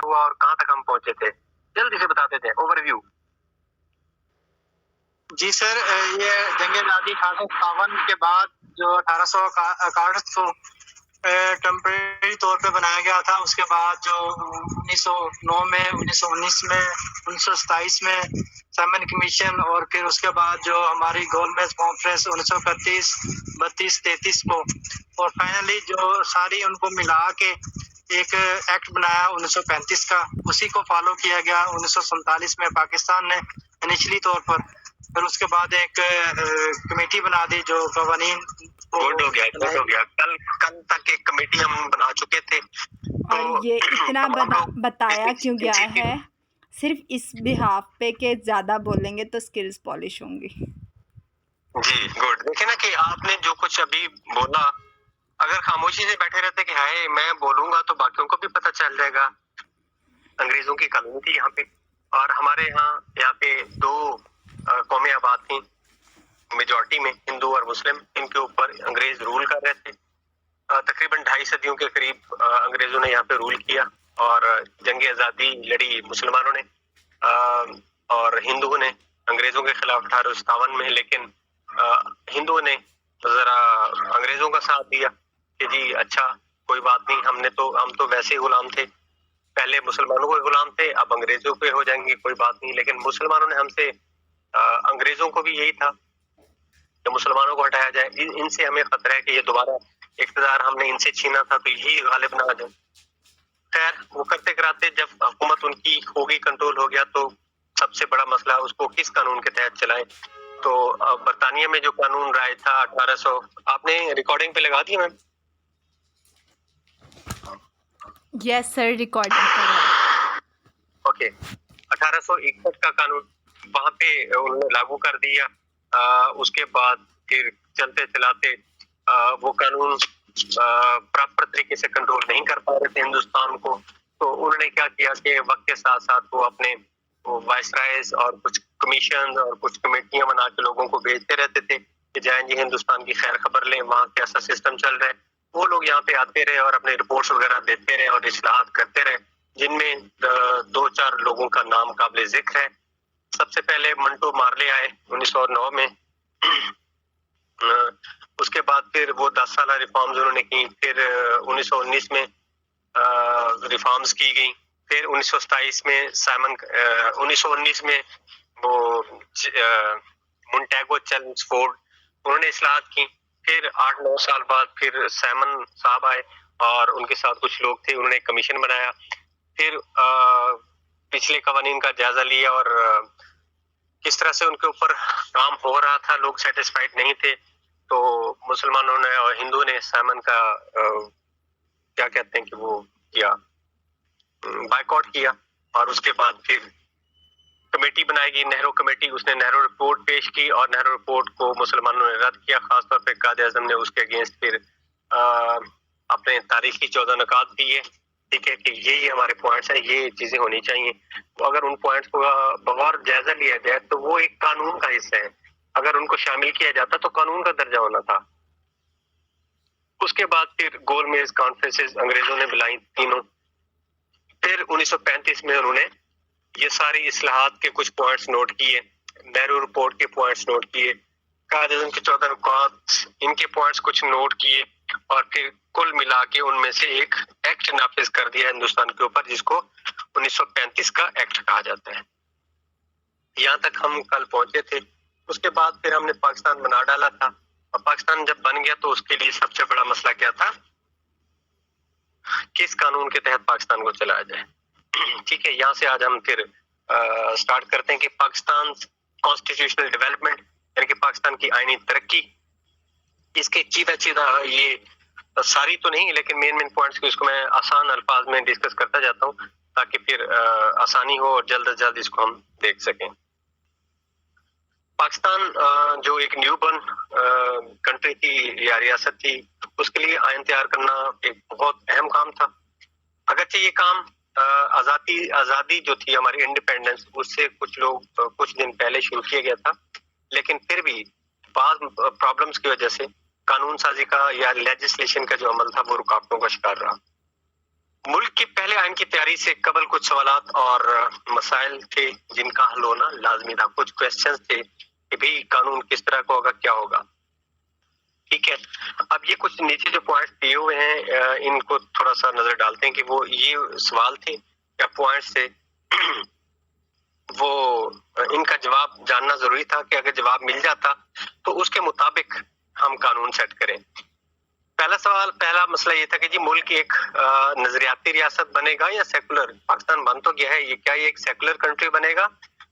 ہوا اور کہاں تک ہم پہنچے تھے، جلدی سے بتاتے تھے اوور ویو. جی سر، یہ جنگ آزادی 1857 کے بعد جو 1861 کو ٹیمپریری طور پہ بنایا گیا تھا، اس کے بعد جو 1909 میں، 1919 میں، 1927 میں سائمن کمیشن، اور پھر اس کے بعد جو ہماری گول میز کانفرنس 1931، 32، 33 کو، اور فائنلی جو ساری ان کو ملا کے ایک ایکٹ بنایا 1935 کا، اسی کو فالو کیا گیا 1947 میں پاکستان نے انیشلی طور پر. پھر اس کے بعد ایک کمیٹی بنا دی جو قوانین گڈ ہو گیا. کل تک ایک کمیٹی ہم بنا چکے تھے. اور یہ اتنا بتایا کیوں گیا ہے صرف اس بہاف پہ کہ زیادہ بولیں گے تو سکلز پالش ہوں گی. جی گڈ. دیکھیں نا کہ آپ نے جو کچھ ابھی بولا، اگر خاموشی سے بیٹھے رہتے کہ ہائے میں بولوں گا تو باقیوں کو بھی پتہ چل جائے گا. انگریزوں کی قانون تھی یہاں پہ، اور ہمارے یہاں پہ دو قومیں آباد تھیں میجورٹی میں، ہندو اور مسلم. ان کے اوپر انگریز رول کر رہے تھے. تقریباً 2.5 صدیوں کے قریب انگریزوں نے یہاں پہ رول کیا، اور جنگ آزادی لڑی مسلمانوں نے اور ہندوؤں نے انگریزوں کے خلاف 1857 میں. لیکن ہندوؤں نے ذرا انگریزوں کا ساتھ دیا کہ جی اچھا کوئی بات نہیں، ہم تو ویسے ہی غلام تھے، پہلے مسلمانوں کے غلام تھے، اب انگریزوں کے ہو جائیں گے، کوئی بات نہیں. لیکن مسلمانوں نے ہم سے، انگریزوں کو بھی یہی تھا کہ مسلمانوں کو ہٹایا جائے، ان سے ہمیں خطرہ ہے کہ یہ دوبارہ اقتدار ہم نے ان سے چھینا تھا تو یہی غالب نہ آ جائے. خیر وہ کرتے کراتے جب حکومت ان کی ہوگی، کنٹرول ہو گیا، تو سب سے بڑا مسئلہ اس کو کس قانون کے تحت چلائیں. تو برطانیہ میں جو قانون رائج تھا 1800، آپ نے ریکارڈنگ پہ لگا دی میم؟ یس سر، ریکارڈنگ پر ہے. اوکے. 1861 کا قانون وہاں پہ انہوں نے لاگو کر دیا. اس کے بعد پھر چلتے چلاتے وہ قانون پراپر طریقے سے کنٹرول نہیں کر پا رہے تھے ہندوستان کو. تو انہوں نے کیا کیا کہ وقت کے ساتھ ساتھ وہ اپنے وائس رائز اور کچھ کمیشن اور کچھ کمیٹیاں بنا کے لوگوں کو بھیجتے رہتے تھے کہ جائیں جی ہندوستان کی خیر خبر لیں، وہاں کیسا سسٹم چل رہا ہے. وہ لوگ یہاں پہ آتے رہے اور اپنے رپورٹس وغیرہ دیتے رہے اور اصلاحات کرتے رہے، جن میں 2-4 لوگوں کا نام قابل ذکر ہے. سب سے پہلے منٹو مارلے آئے 1909 میں. اس کے بعد پھر وہ 10 سالہ ریفارمز انہوں نے کی. پھر 1919 میں ریفارمز کی گئی. پھر 1927 میں 1919 میں وہ مونٹیگو چیلمسفورڈ انہوں نے اصلاحات کی. پھر 8-9 سال بعد پھر سائمن صاحب آئے اور ان کے ساتھ کچھ لوگ تھے، انہوں نے کمیشن بنایا. پھر پچھلے قوانین کا جائزہ لیا اور کس طرح سے ان کے اوپر کام ہو رہا تھا، لوگ سیٹسفائیڈ نہیں تھے. تو مسلمانوں نے اور ہندو نے سائمن کا کیا کہتے ہیں کہ وہ کیا، بائیکاٹ کیا. اور اس کے بعد پھر کمیٹی بنائی گئی، نہرو کمیٹی. اس نے نہرو رپورٹ پیش کی اور نہرو رپورٹ کو مسلمانوں نے رد کیا. خاص طور پہ قائد اعظم نے اس کے اگینسٹ پھر اپنے تاریخی 14 نکات دیے. ٹھیک ہے کہ یہ ہمارے پوائنٹس ہیں، یہ چیزیں ہونی چاہیے. تو اگر ان پوائنٹس کو بغور جائزہ لیا جائے تو وہ ایک قانون کا حصہ ہے. اگر ان کو شامل کیا جاتا تو قانون کا درجہ ہونا تھا. اس کے بعد پھر گول میز کانفرنسز انگریزوں نے بلائیں تینوں. پھر 1935 میں انہوں نے یہ ساری اصلاحات کے کچھ پوائنٹس نوٹ کیے، نہرو رپورٹ کے پوائنٹس نوٹ کیے، قائد اعظم کے 14 نکات ان کے پوائنٹس کچھ نوٹ کیے، اور پھر کل ملا کے ان میں سے ایک ایکٹ نافذ کر دیا ہندوستان کے اوپر، جس کو 1935 کا ایکٹ کہا جاتا ہے. یہاں تک ہم کل پہنچے تھے. اس کے بعد پھر ہم نے پاکستان بنا ڈالا تھا، اور پاکستان جب بن گیا تو اس کے لیے سب سے بڑا مسئلہ کیا تھا، کس قانون کے تحت پاکستان کو چلایا جائے. ٹھیک ہے، یہاں سے آج ہم پھر سٹارٹ کرتے ہیں کہ پاکستان کانسٹیٹیوشنل ڈیولپمنٹ، یعنی کہ پاکستان کی آئینی ترقی. اس کے چیدہ یہ ساری تو نہیں لیکن مین پوائنٹس کو اس کو میں آسان الفاظ میں ڈسکس کرتا جاتا ہوں تاکہ پھر آسانی ہو اور جلد از جلد اس کو ہم دیکھ سکیں. پاکستان جو ایک نیو برن کنٹری تھی یا ریاست تھی، اس کے لیے آئین تیار کرنا ایک بہت اہم کام تھا. اگرچہ یہ کام آزادی جو تھی ہماری انڈیپینڈنس، اس سے کچھ دن پہلے شروع کیا گیا تھا، لیکن پھر بھی بعض پرابلمس کی وجہ سے قانون سازی کا یا لیجسلیشن کا جو عمل تھا وہ رکاوٹوں کا شکار رہا. ملک کے پہلے آئین کی تیاری سے قبل کچھ سوالات اور مسائل تھے جن کا حل ہونا لازمی تھا. کچھ کوشچنز تھے کہ بھی قانون کس طرح کا ہوگا, کیا ہوگا. ٹھیک ہے, اب یہ کچھ نیچے جو پوائنٹس دیے ہوئے ہیں ان کو تھوڑا سا نظر ڈالتے ہیں کہ وہ یہ سوال تھے یا پوائنٹس تھے. وہ ان کا جواب جاننا ضروری تھا کہ اگر جواب مل جاتا تو اس کے مطابق ہم قانون سیٹ کریں. پہلا مسئلہ یہ تھا کہ جی ملک ایک نظریاتی ریاست بنے گا یا سیکولر. پاکستان بن تو گیا ہے, یہ کیا یہ ایک سیکولر کنٹری بنے گا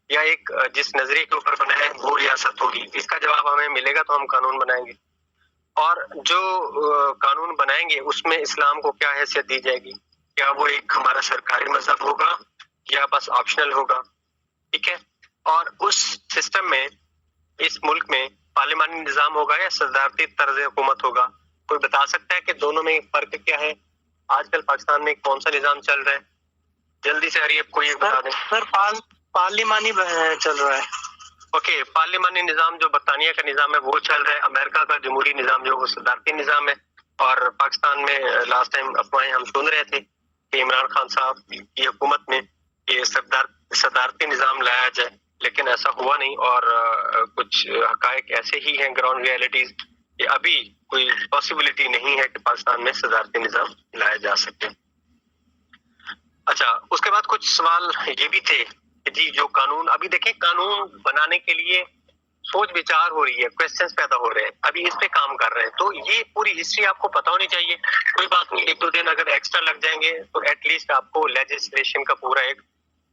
یا ایک جس نظریے کے اوپر بنا ہے وہ ریاست ہوگی. اس کا جواب ہمیں ملے گا تو ہم قانون بنائیں گے. اور جو قانون بنائیں گے اس میں اسلام کو کیا حیثیت دی جائے گی, کیا وہ ایک ہمارا سرکاری مذہب ہوگا یا بس آپشنل ہوگا. ٹھیک ہے, اور اس سسٹم میں اس ملک میں پارلیمانی نظام ہوگا یا صدارتی طرز حکومت ہوگا. کوئی بتا سکتا ہے کہ دونوں میں فرق کیا ہے؟ آج کل پاکستان میں کون سا نظام چل رہا ہے؟ جلدی سے ہری کوئی ایک بتا دیں. سر پارلیمانی چل رہا ہے. اوکے, پارلیمانی نظام جو برطانیہ کا نظام ہے وہ چل رہا ہے. امریکہ کا جمہوری نظام جو وہ صدارتی نظام ہے. اور پاکستان میں لاسٹ ٹائم افواہیں ہم سن رہے تھے کہ عمران خان صاحب کی حکومت میں یہ صدارتی نظام لایا جائے, لیکن ایسا ہوا نہیں. اور کچھ حقائق ایسے ہی ہیں گراؤنڈ ریئلٹیز کہ ابھی کوئی پاسبلٹی نہیں ہے کہ پاکستان میں صدارتی نظام لایا جا سکے. اچھا, اس کے بعد کچھ سوال یہ بھی تھے کہ جی جو قانون ابھی دیکھیں قانون بنانے کے لیے سوچ بچار ہو رہی ہے, کوشچنز پیدا ہو رہے ہیں, ابھی اس پہ کام کر رہے ہیں. تو یہ پوری ہسٹری آپ کو پتا ہونی چاہیے. کوئی بات نہیں, ایک دو دن اگر ایکسٹرا لگ جائیں گے تو ایٹ لیسٹ آپ کو لیجسلیشن کا پورا ایک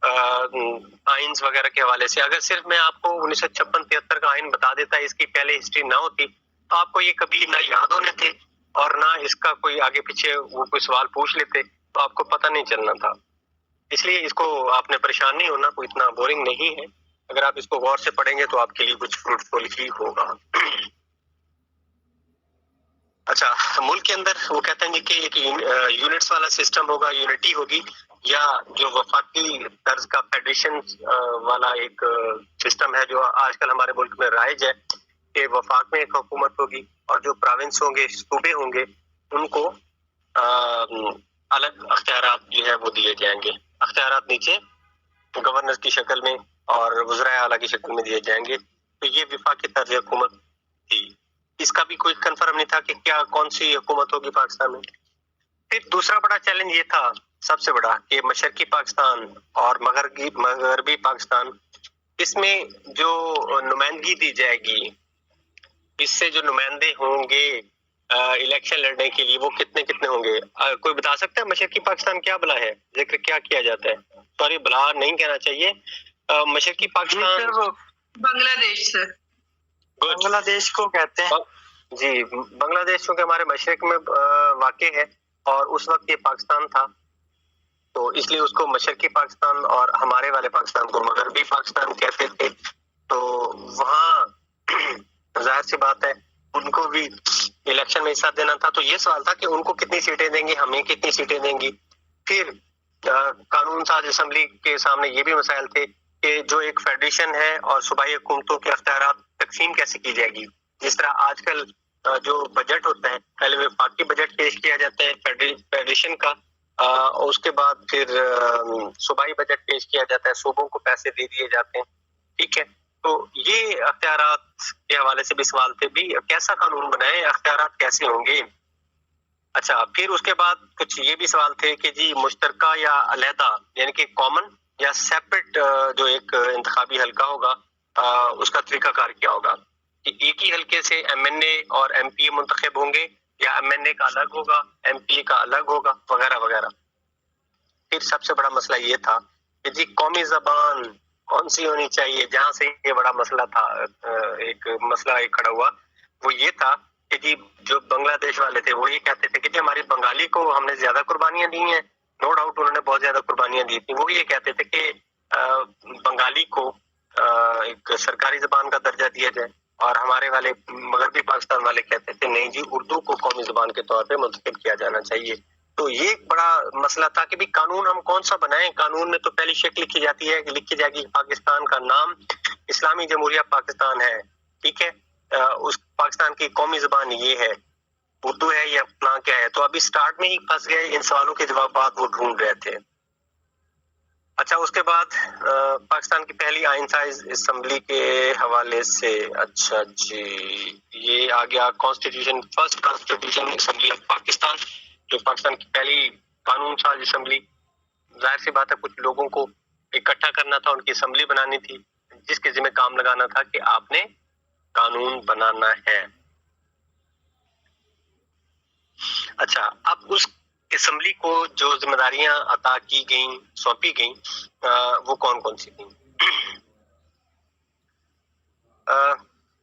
آئینس وغیرہ کے حوالے سے, اگر صرف میں آپ کو 1956-73 کا آئین بتا دیتا ہے, اس کی پہلے ہسٹری نہ ہوتی تو آپ کو یہ کبھی نہ یاد ہونے تھے اور نہ اس کا کوئی آگے پیچھے وہ کوئی سوال پوچھ لیتے تو آپ کو پتہ نہیں چلنا تھا. اس لیے اس کو آپ نے پریشان نہیں ہونا, کوئی اتنا بورنگ نہیں ہے. اگر آپ اس کو غور سے پڑھیں گے تو آپ کے لیے کچھ فروٹفل ہی ہوگا. اچھا, ملک کے اندر وہ کہتے ہیں کہ ایک یونٹس والا سسٹم ہوگا, یونٹی ہوگی, یا جو وفاقی طرز کا فیڈریشن والا ایک سسٹم ہے جو آج کل ہمارے ملک میں رائج ہے کہ وفاق میں ایک حکومت ہوگی اور جو پروونس ہوں گے, صوبے ہوں گے, ان کو الگ اختیارات جو ہے وہ دیے جائیں گے. اختیارات نیچے گورنر کی شکل میں اور وزرائے اعلیٰ کی شکل میں دیے جائیں گے. تو یہ وفاقی طرز حکومت تھی. اس کا بھی کوئی کنفرم نہیں تھا کہ کیا کون سی حکومت ہوگی پاکستان میں. پھر دوسرا بڑا چیلنج یہ تھا, سب سے بڑا, کہ مشرقی پاکستان اور مغربی پاکستان, اس میں جو نمائندگی دی جائے گی, اس سے جو نمائندے ہوں گے الیکشن لڑنے کے لیے وہ کتنے ہوں گے. کوئی بتا سکتا ہے مشرقی پاکستان کیا بلا ہے, ذکر کیا کیا جاتا ہے؟ سوری, بلا نہیں کہنا چاہیے, مشرقی پاکستان بنگلہ دیش سے, بنگلہ دیش کو کہتے ہیں جی. بنگلہ دیش چونکہ ہمارے مشرق میں واقع ہے اور اس وقت یہ پاکستان تھا تو اس لیے اس کو مشرقی پاکستان اور ہمارے والے پاکستان کو مغربی پاکستان کہتے تھے. تو وہاں ظاہر سی بات ہے ان کو بھی الیکشن میں حصہ دینا تھا. تو یہ سوال تھا کہ ان کو کتنی سیٹیں دیں گے, ہمیں کتنی سیٹیں دیں گی. پھر قانون ساز اسمبلی کے سامنے یہ بھی مسائل تھے کہ جو ایک فیڈریشن ہے اور صوبائی حکومتوں کے اختیارات تقسیم کیسے کی جائے گی. جس طرح آج کل جو بجٹ ہوتا ہے, پہلے وفاقی بجٹ پیش کیا جاتا ہے فیڈریشن کا, اور اس کے بعد پھر صوبائی بجٹ پیش کیا جاتا ہے, صوبوں کو پیسے دے دیے جاتے ہیں. ٹھیک ہے, تو یہ اختیارات کے حوالے سے بھی سوال تھے, بھی کیسا قانون بنائے, اختیارات کیسے ہوں گے. اچھا, پھر اس کے بعد کچھ یہ بھی سوال تھے کہ جی مشترکہ یا علیحدہ, یعنی کہ کامن یا سیپریٹ جو ایک انتخابی حلقہ ہوگا اس کا طریقہ کار کیا ہوگا, کہ ایک ہی حلقے سے ایم این اے اور ایم پی اے منتخب ہوں گے یا ایم این اے کا الگ ہوگا, ایم پی اے کا الگ ہوگا, وغیرہ وغیرہ. پھر سب سے بڑا مسئلہ یہ تھا کہ جی قومی زبان کون سی ہونی چاہیے. جہاں سے یہ بڑا مسئلہ تھا, ایک مسئلہ ایک کھڑا ہوا, وہ یہ تھا کہ جی جو بنگلہ دیش والے تھے وہ یہ کہتے تھے کہ جی ہماری بنگالی کو ہم نے زیادہ قربانیاں دی ہیں. نو ڈاؤٹ انہوں نے بہت زیادہ قربانیاں دی تھیں. وہ یہ کہتے تھے کہ بنگالی کو ایک سرکاری زبان کا درجہ دیا جائے, اور ہمارے والے مغربی پاکستان والے کہتے تھے نہیں جی اردو کو قومی زبان کے طور پہ منتخب کیا جانا چاہیے. تو یہ ایک بڑا مسئلہ تھا کہ بھی قانون ہم کون سا بنائیں. قانون میں تو پہلی شکل لکھی جاتی ہے کہ لکھی جائے گی پاکستان کا نام اسلامی جمہوریہ پاکستان ہے. ٹھیک ہے, اس پاکستان کی قومی زبان یہ ہے. اردو ہے یا اپنا کیا ہے. تو ابھی سٹارٹ میں ہی پھنس گئے, ان سوالوں کے جوابات وہ ڈھونڈ رہے تھے. اچھا, اس کے بعد پاکستان کی پہلی آئین ساز اسمبلی کے حوالے سے, اچھا جی, یہ آ گیا constitution, first constitution assembly of Pakistan, جو پاکستان کی پہلی قانون ساز اسمبلی. ظاہر سی بات ہے کچھ لوگوں کو اکٹھا کرنا تھا, ان کی اسمبلی بنانی تھی, جس کے ذمہ کام لگانا تھا کہ آپ نے قانون بنانا ہے. اچھا, اب اس اسمبلی کو جو ذمہ داریاں عطا کی گئیں, سونپی گئیں, وہ کون کون سی تھیں؟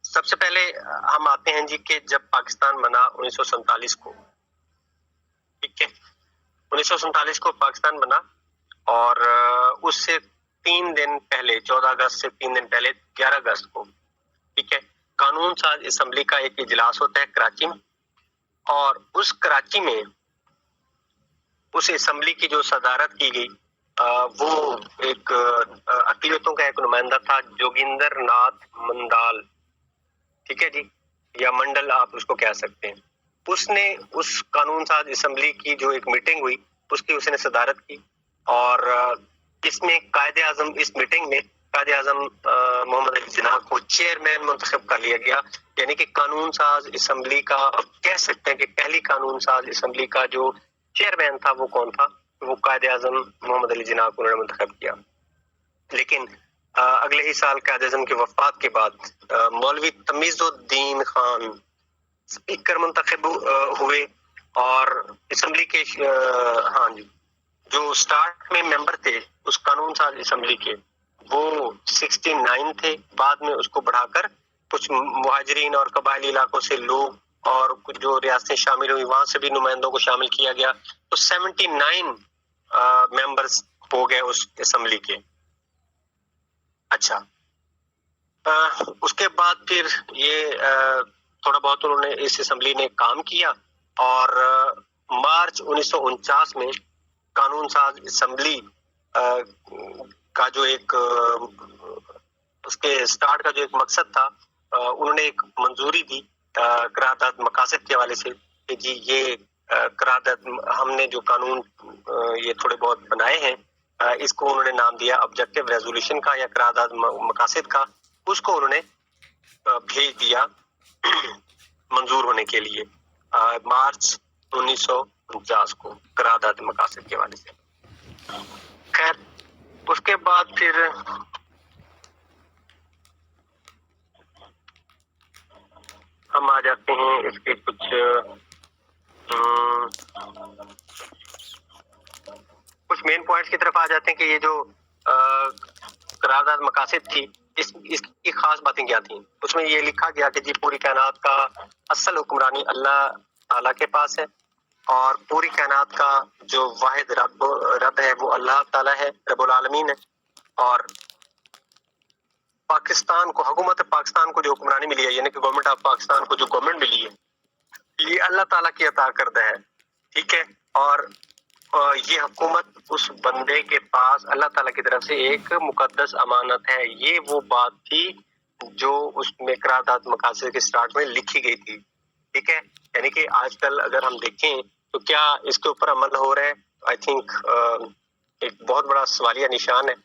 سب سے پہلے ہم آتے ہیں جی کہ جب پاکستان بنا 1947 کو, ٹھیک ہے, 1947 کو پاکستان بنا, اور اس سے 3 دن پہلے, 14 اگست سے 3 دن پہلے 11 اگست کو, ٹھیک ہے, قانون ساز اسمبلی کا ایک اجلاس ہوتا ہے کراچی میں. اور اس کراچی میں اس اسمبلی کی جو صدارت کی گئی, وہ ایک اقلیتوں کا ایک نمائندہ تھا, جوگندر ناتھ منڈال, ٹھیک ہے جی, یا منڈل آپ اس کو کہہ سکتے ہیں. اس نے اس قانون ساز اسمبلی کی جو ایک میٹنگ ہوئی, اس نے صدارت کی, اور اس میں قائد اعظم, اس میٹنگ میں قائد اعظم محمد علی جناح کو چیئرمین منتخب کر لیا گیا. یعنی کہ قانون ساز اسمبلی کا, کہہ سکتے ہیں کہ پہلی قانون ساز اسمبلی کا جو چیئرمین تھا وہ کون تھا؟ وہ قائد اعظم محمد علی جناح کو انہوں نے منتخب کیا. لیکن اگلے ہی سال قائد اعظم کی وفات کے بعد مولوی تمیز الدین خان اسپیکر منتخب ہوئے, اور اسمبلی کے ہاں جی, جو سٹارٹ میں ممبر تھے اس قانون ساز اسمبلی کے, وہ 69 تھے. بعد میں اس کو بڑھا کر کچھ مہاجرین اور قبائلی علاقوں سے لوگ اور کچھ جو ریاستیں شامل ہوئی وہاں سے بھی نمائندوں کو شامل کیا گیا, تو 79 ممبرز ہو گئے اس اسمبلی کے. اچھا, اس کے بعد پھر یہ تھوڑا بہت انہوں نے اس اسمبلی نے کام کیا, اور مارچ 1949 میں قانون ساز اسمبلی کا جو ایک اس کے سٹارٹ کا جو ایک مقصد تھا, انہوں نے ایک منظوری دی قرارداد مقاصد کے حوالے سے کہ جی یہ قرارداد ہم نے جو قانون یہ تھوڑے بہت بنائے ہیں, اس کو انہوں نے نام دیا آبجیکٹو ریزولوشن کا یا قرارداد مقاصد کا. اس کو انہوں نے بھیج دیا منظور ہونے کے لیے مارچ 1949 کو قرارداد مقاصد کے حوالے سے. خیر, اس کے بعد پھر ہم آ جاتے ہیں اس کے کچھ مین پوائنٹس کی طرف آ جاتے ہیں کہ یہ جو قرارداد مقاصد تھی, اس کی خاص باتیں کیا تھیں. اس میں یہ لکھا گیا کہ جی پوری کائنات کا اصل حکمرانی اللہ تعالیٰ کے پاس ہے, اور پوری کائنات کا جو واحد رب ہے وہ اللہ تعالیٰ ہے, رب العالمین ہے. اور پاکستان کو, حکومت پاکستان کو جو حکمرانی ملی ہے, یعنی کہ گورنمنٹ آف پاکستان کو جو گورنمنٹ ملی ہے, یہ اللہ تعالیٰ کی عطا کردہ ہے, ٹھیک ہے. اور یہ حکومت اس بندے کے پاس اللہ تعالیٰ کی طرف سے ایک مقدس امانت ہے. یہ وہ بات تھی جو اس میں قرارداد مقاصد کے سٹارٹ میں لکھی گئی تھی, ٹھیک ہے. یعنی کہ آج کل اگر ہم دیکھیں تو کیا اس کے اوپر عمل ہو رہا ہے؟ آئی تھنک ایک بہت بڑا سوالیہ نشان ہے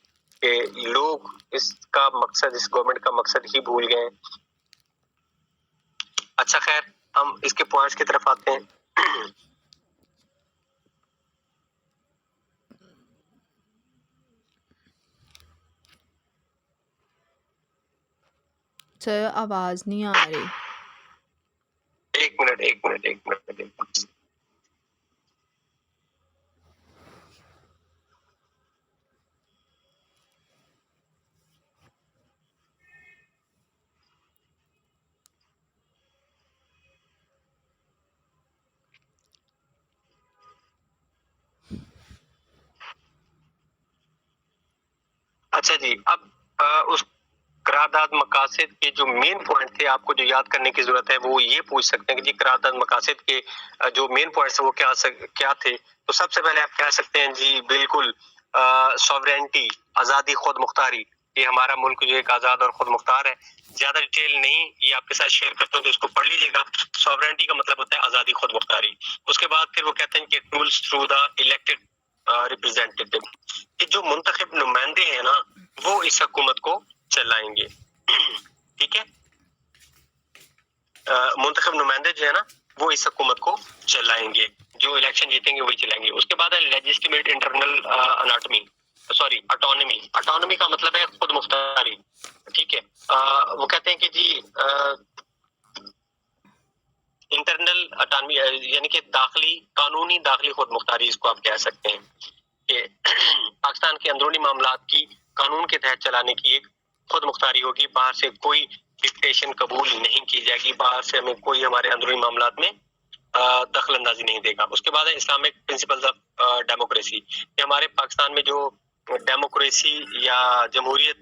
کہ لوگ اس کا مقصد, اس گورنمنٹ کا مقصد ہی بھول گئے. اچھا خیر, ہم اس کے پوائنٹس کی طرف آتے ہیں. سر آواز نہیں آ رہی. ایک منٹ. اچھا جی, اب اس قرارداد مقاصد کے جو مین پوائنٹ تھے آپ کو جو یاد کرنے کی ضرورت ہے, وہ یہ پوچھ سکتے ہیں کہ جی قرارداد مقاصد کے جو مین پوائنٹس ہیں وہ کیا تھے. تو سب سے پہلے آپ کہہ سکتے ہیں جی بالکل سوورینٹی, آزادی, خود مختاری. کہ ہمارا ملک جو ایک آزاد اور خود مختار ہے. زیادہ ڈیٹیل نہیں یہ آپ کے ساتھ شیئر کرتا ہوں تو اس کو پڑھ لیجیے گا. سوورنٹی کا مطلب ہوتا ہے آزادی خود مختاری. اس کے بعد پھر وہ کہتے ہیں کہ tools through the elected representative, کہ جو منتخب نمائندے ہیں نا وہ اس حکومت کو چلائیں گے. ٹھیک ہے، منتخب نمائندے جو ہے نا وہ اس حکومت کو چلائیں گے، جو الیکشن جیتیں گے وہی چلائیں گے. اس کے بعد ہے لیجسلیمیٹ انٹرنل اٹانومی. اٹانومی کا مطلب ہے خود مختاری. ٹھیک ہے، وہ کہتے ہیں کہ جی انٹرنل اٹانومی یعنی کہ قانونی داخلی خود مختاری اس کو آپ کہہ سکتے ہیں، کہ پاکستان کے اندرونی معاملات کی قانون کے تحت چلانے کی ایک خود مختاری ہوگی. باہر سے کوئی ڈکٹیشن قبول نہیں کی جائے گی، باہر سے ہمیں کوئی ہمارے اندرونی معاملات میں دخل اندازی نہیں دے گا. اس کے بعد ہے اسلامک پرنسپلز آف ڈیموکریسی، کہ ہمارے پاکستان میں جو ڈیموکریسی یا جمہوریت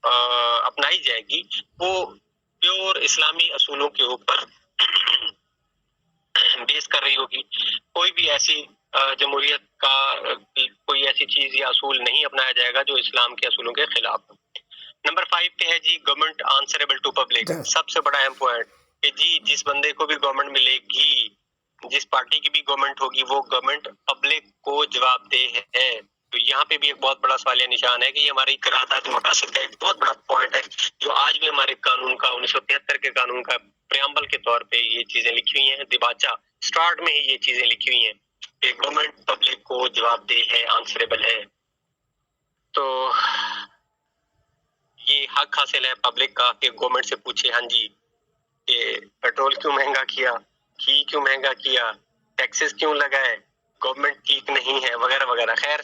اپنائی جائے گی وہ پیور اسلامی اصولوں کے اوپر بیس کر رہی ہوگی. کوئی بھی ایسی جمہوریت کا کوئی ایسی چیز یا اصول نہیں اپنایا جائے گا جو اسلام کے اصولوں کے خلاف ہو. نمبر 5 پہ ہے جی گورنمنٹ آنسریبل ٹو پبلک. سب سے بڑا اہم پوائنٹ کہ جی جس بندے کو بھی گورنمنٹ ملے گی، جس پارٹی کی بھی گورنمنٹ ہوگی وہ گورنمنٹ پبلک کو جواب دہ ہے. تو یہاں پہ بھی ایک بہت بڑا سوالیہ نشان ہے کہ یہ ہماری قرارداد مقاصد کا ایک بہت بڑا پوائنٹ ہے جو آج بھی ہمارے قانون کا 1973 کے قانون کا پریامبل کے طور پہ یہ چیزیں لکھی ہوئی ہیں. دیباچہ سٹارٹ میں ہی یہ چیزیں لکھی ہوئی ہیں کہ گورنمنٹ پبلک کو جواب دہ ہے، آنسریبل ہے. تو یہ حق حاصل ہے پبلک کا کہ گورنمنٹ سے پوچھے ہاں جی کہ پیٹرول کیوں مہنگا کیا، گھی کیوں مہنگا کیا، ٹیکسز کیوں لگائے، گورنمنٹ ٹھیک نہیں ہے وغیرہ وغیرہ. خیر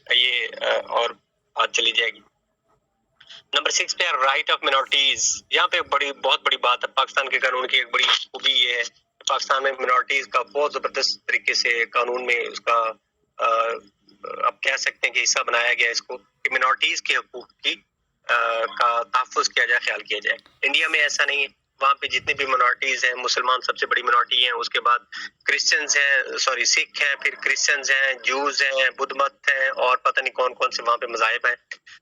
یہ اور بات چلی جائے گی. نمبر 6 پہ رائٹ آف منورٹیز. یہاں پہ بہت بڑی بات ہے. پاکستان کے قانون کی ایک بڑی خوبی یہ ہے پاکستان میں منورٹیز کا بہت زبردست طریقے سے قانون میں اس کا آپ کہہ سکتے ہیں کہ حصہ بنایا گیا اس کو کہ منورٹیز کے حقوق کی کا تحفظ کیا جائے، خیال کیا جائے. انڈیا میں ایسا نہیں ہے. وہاں پہ جتنے بھی منورٹیز ہیں، مسلمان سب سے بڑی منورٹی ہیں، اس کے بعد کرسچنز ہیں، سکھ ہیں، پھر کرسچنز ہیں، جوز ہیں، بدھ مت ہیں، اور پتہ نہیں کون کون سے وہاں پہ مذاہب ہیں.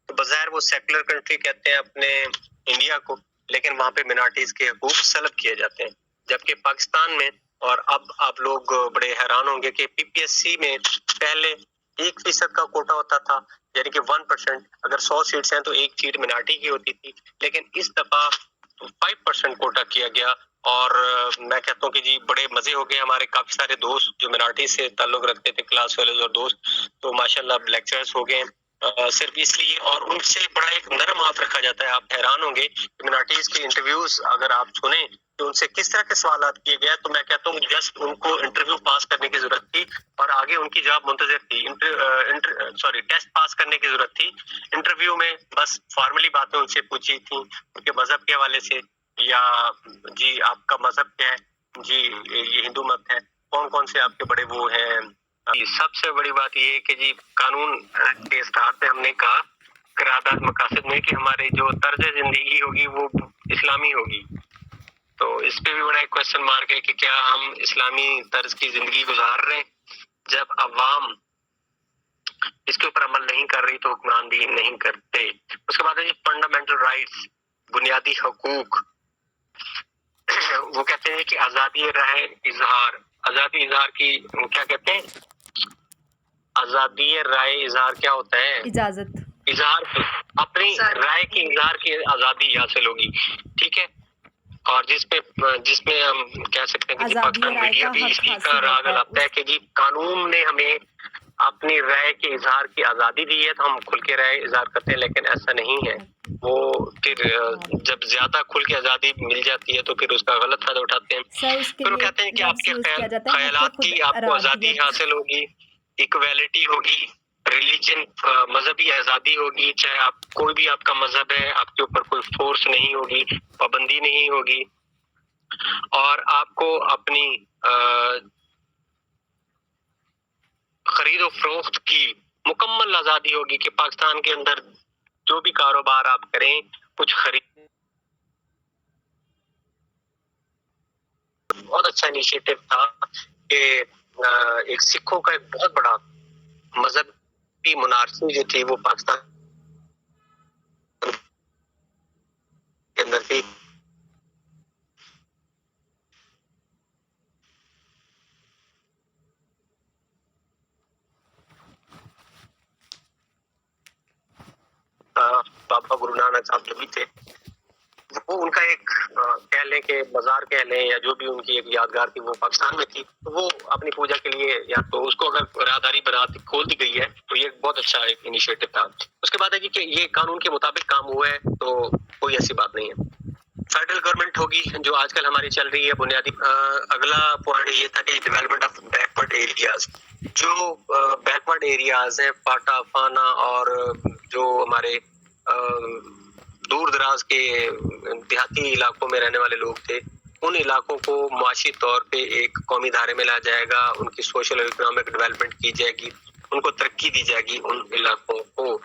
تو بظاہر وہ سیکولر کنٹری کہتے ہیں اپنے انڈیا کو، لیکن وہاں پہ منورٹیز کے حقوق سلب کیے جاتے ہیں. جبکہ پاکستان میں، اور اب آپ لوگ بڑے حیران ہوں گے کہ پی پی ایس سی میں پہلے 1% کا کوٹا ہوتا تھا، یعنی کہ 1%. اگر 100 سیٹس ہیں تو ایک سیٹ منارٹی کی ہوتی تھی، لیکن اس دفعہ 5% کوٹا کیا گیا. اور میں کہتا ہوں کہ جی بڑے مزے ہو گئے. ہمارے کافی سارے دوست جو منارٹی سے تعلق رکھتے تھے، کلاس فیلوز اور دوست، تو ماشاءاللہ لیکچرز ہو گئے صرف اس لیے. اور ان سے بڑا ایک نرم ہاتھ رکھا جاتا ہے. آپ حیران ہوں گے کہ منارٹیز کے انٹرویوز اگر آپ سنیں تو ان سے کس طرح کے سوالات کیے گئے. تو میں کہتا ہوں جسٹ ان کو انٹرویو پاس کرنے کی ضرورت تھی اور آگے ان کی جواب منتظر تھی. ٹیسٹ پاس کرنے کی ضرورت تھی. انٹرویو میں بس فارملی باتیں ان سے پوچھی تھیں ان کے مذہب کے حوالے سے، یا جی آپ کا مذہب کیا ہے، جی یہ ہندو مت ہے، کون کون سے آپ کے بڑے وہ ہیں. سب سے بڑی بات یہ ہے کہ جی قانون کے اسٹارٹ پہ ہم نے کہا قرارداد مقاصد میں کہ ہماری جو طرز زندگی ہوگی وہ اسلامی ہوگی. تو اس پہ بھی بڑا ایک کوشچن مارک ہے کہ کیا ہم اسلامی طرز کی زندگی گزار رہے ہیں. جب عوام اس کے اوپر عمل نہیں کر رہی تو حکمران بھی نہیں کرتے. اس کے بعد ہے جی فنڈامنٹل رائٹس، بنیادی حقوق. وہ کہتے ہیں کہ آزادی رائے اظہار. آزادی اظہار کی کیا کہتے ہیں؟ آزادی رائے اظہار کیا ہوتا ہے؟ اجازت. اظہار اپنی رائے کی اظہار کی آزادی حاصل ہوگی. ٹھیک ہے، اور جس میں ہم کہہ سکتے ہیں کہ جی آزادی پاکستان رائے میڈیا کا بھی حق اس کی حاصل راگ ہوتا ہے. لاتا ہے کہ جی قانون نے ہمیں اپنی رائے کے اظہار کی آزادی دی ہے تو ہم کھل کے رائے اظہار کرتے ہیں، لیکن ایسا نہیں ہے. وہ پھر جب زیادہ کھل کے آزادی مل جاتی ہے تو پھر اس کا غلط فائدہ اٹھاتے ہیں. سر اس کے پھر وہ لیے کہتے ہیں کہ آپ لفظ کے یوز کیا جاتا ہے حق خیالات خود کی آپ کو آزادی ارادیت. حاصل ہوگی، ایکویلٹی ہوگی، ریلیجن مذہبی آزادی ہوگی. چاہے آپ کوئی بھی آپ کا مذہب ہے، آپ کے اوپر کوئی فورس نہیں ہوگی، پابندی نہیں ہوگی. اور آپ کو اپنی خرید و فروخت کی مکمل آزادی ہوگی کہ پاکستان کے اندر جو بھی کاروبار آپ کریں، کچھ خرید. بہت اچھا انیشیٹو تھا کہ ایک سکھوں کا ایک بہت بڑا مذہبی منارسی جو تھی وہ پاکستان کر کے بابا گرو نانک صاحب جو بھی تھے وہ ان کا ایک کہہ لیں کہ بازار کہہ لیں یا جو بھی ان کی ایک یادگار تھی وہ پاکستان میں تھی، تو وہ اپنی پوجا کے لیے یا تو اس کو اگر راہداری بنا کھول دی گئی ہے تو یہ بہت اچھا ایک انیشیٹو تھا. اس کے بعد ہے کہ یہ قانون کے مطابق کام ہوا ہے تو کوئی ایسی بات نہیں ہے. فیڈرل گورنمنٹ ہوگی جو آج کل ہماری چل رہی ہے بنیادی. اگلا پوائنٹ یہ تھا کہ ڈیولپمنٹ آف بیکورڈ ایریاز. جو بیکورڈ ایریاز ہیں پاٹا فانا اور جو ہمارے دور دراز کے دیہاتی علاقوں میں رہنے والے لوگ تھے، ان علاقوں کو معاشی طور پہ ایک قومی دھارے میں لایا جائے گا، ان کی سوشل اور اکنامک ڈیولپمنٹ کی جائے گی، ان کو ترقی دی جائے گی ان علاقوں کو.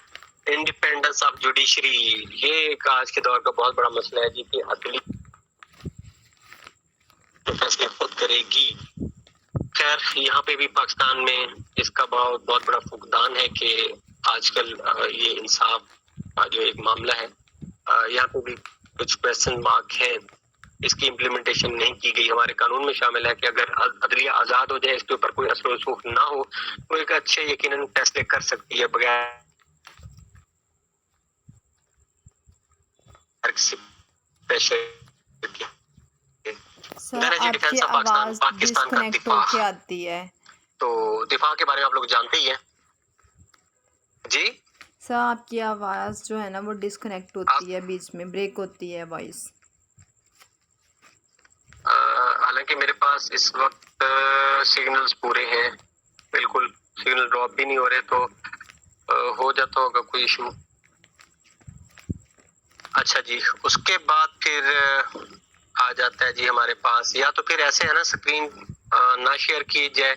انڈیپینڈنس آف جوڈیشری، یہ ایک آج کے دور کا بہت بڑا مسئلہ ہے جی کہ عدلی فیصلے خود کرے گی. خیر یہاں پہ بھی پاکستان میں اس کا بہت بڑا فقدان ہے کہ آج کل یہ انصاف کا جو ایک معاملہ ہے یہاں پہ بھی کچھ کویسچن مارک ہیں. اس کی امپلیمنٹیشن نہیں کی گئی. ہمارے قانون میں شامل ہے کہ اگر عدلیہ آزاد ہو جائے، اس کے اوپر کوئی اثر و رسوخ نہ ہو، تو ایک اچھے یقیناً فیصلے کر سکتی ہے بغیر سر آپ کی آواز ڈسکنیکٹ ہو کے آتی ہے. تو دفاع کے بارے میں آپ لوگ جانتے ہی ہیں جی. سر آپ کی آواز جو ہے نا وہ ڈسکنیکٹ ہوتی ہے، بیچ میں بریک ہوتی ہے وائس. حالانکہ میرے پاس اس وقت سگنلز پورے ہیں، بالکل سگنل ڈراپ بھی نہیں ہو رہے، تو ہو جاتا ہوگا کوئی ایشو. اچھا جی، اس کے بعد پھر آ جاتا ہے جی ہمارے پاس، یا تو پھر ایسے ہے نا اسکرین نہ شیئر کی جائے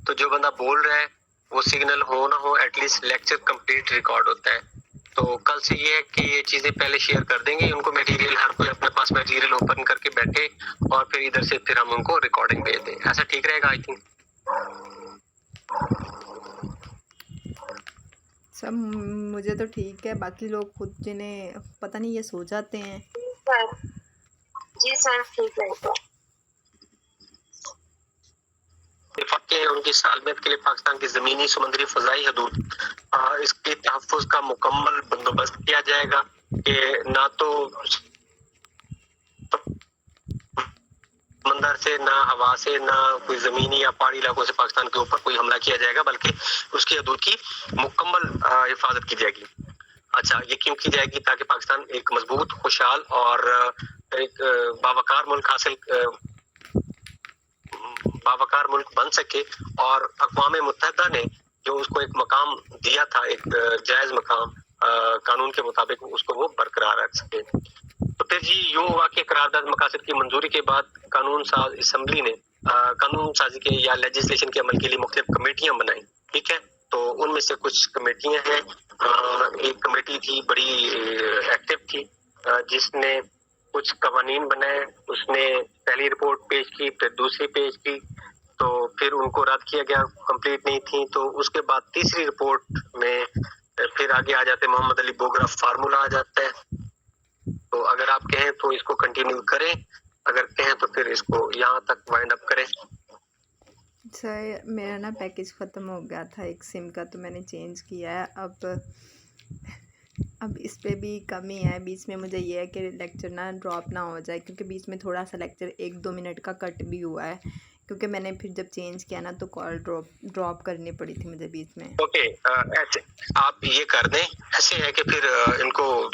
تو جو بندہ بول رہا ہے وہ سگنل ہو نہ ہو at least lecture complete record ہوتا ہے. تو کل سے یہ ہے کہ یہ چیزیں پہلے شیئر کر دیں گے ان کو میٹیریل، ہر کوئی اپنے پاس میٹیریل اوپن کر کے بیٹھے اور پھر ادھر سے پھر ہم ان کو ریکارڈنگ بھیج دیں. ایسا ٹھیک رہے گا آئی تھنک. سر مجھے تو ٹھیک ہے، باقی لوگ خود جنہیں پتہ نہیں یہ سو جاتے ہیں. جی سر ٹھیک ہے. ان کی سالمیت کے لیے پاکستان کی زمینی سمندری فضائی حدود اس کے تحفظ کا مکمل بندوبست کیا جائے گا کہ نہ تو سمندر سے، نہ ہوا سے، نہ کوئی زمینی یا پہاڑی علاقوں سے پاکستان کے اوپر کوئی حملہ کیا جائے گا، بلکہ اس کی حدود کی مکمل حفاظت کی جائے گی. اچھا یہ کیوں کی جائے گی؟ تاکہ پاکستان ایک مضبوط، خوشحال اور ایک باوقار ملک بن سکے، اور اقوام متحدہ نے جو اس کو ایک مقام دیا تھا، ایک جائز مقام قانون کے مطابق، اس کو وہ برقرار رکھ سکے. تو پھر جی یوں ہوا کہ قرارداد مقاصد کی منظوری کے بعد قانون ساز اسمبلی نے قانون سازی کے یا لیجسلیشن کے عمل کے لیے مختلف کمیٹیاں بنائیں. ٹھیک ہے، تو ان میں سے کچھ کمیٹیاں ہیں. ایک کمیٹی تھی بڑی ایکٹیو تھی جس نے کچھ قوانین بنائے. اس نے پہلی رپورٹ پیش کی، پھر دوسری پیش کی، تو پھر ان کو رد کیا گیا، کمپلیٹ نہیں تھی. تو اس کے بعد تیسری رپورٹ میں پھر آگے آ جاتے محمد علی بوگرا فارمولا آ جاتا ہے. تو اگر آپ کہیں تو اس کو کنٹینیو کریں، اگر کہیں تو پھر اس کو یہاں تک وائنڈ اپ کریں. سر میرا نا پیکیج ختم ہو گیا تھا ایک سم کا، تو میں نے چینج کیا ہے. اب اس پہ بھی کمی ہے. بیچ میں مجھے یہ ہے کہ لیکچر نہ ڈراپ نہ ہو جائے، کیونکہ بیچ میں تھوڑا سا لیکچر 1-2 منٹ کا کٹ بھی ہوا ہے، کیونکہ میں نے پھر جب چینج کیا نا تو کال ڈراپ کرنی پڑی تھی مجھے بیچ میں. اوکے ایسے آپ یہ کر دیں، ایسے ہے کہ پھر ان کو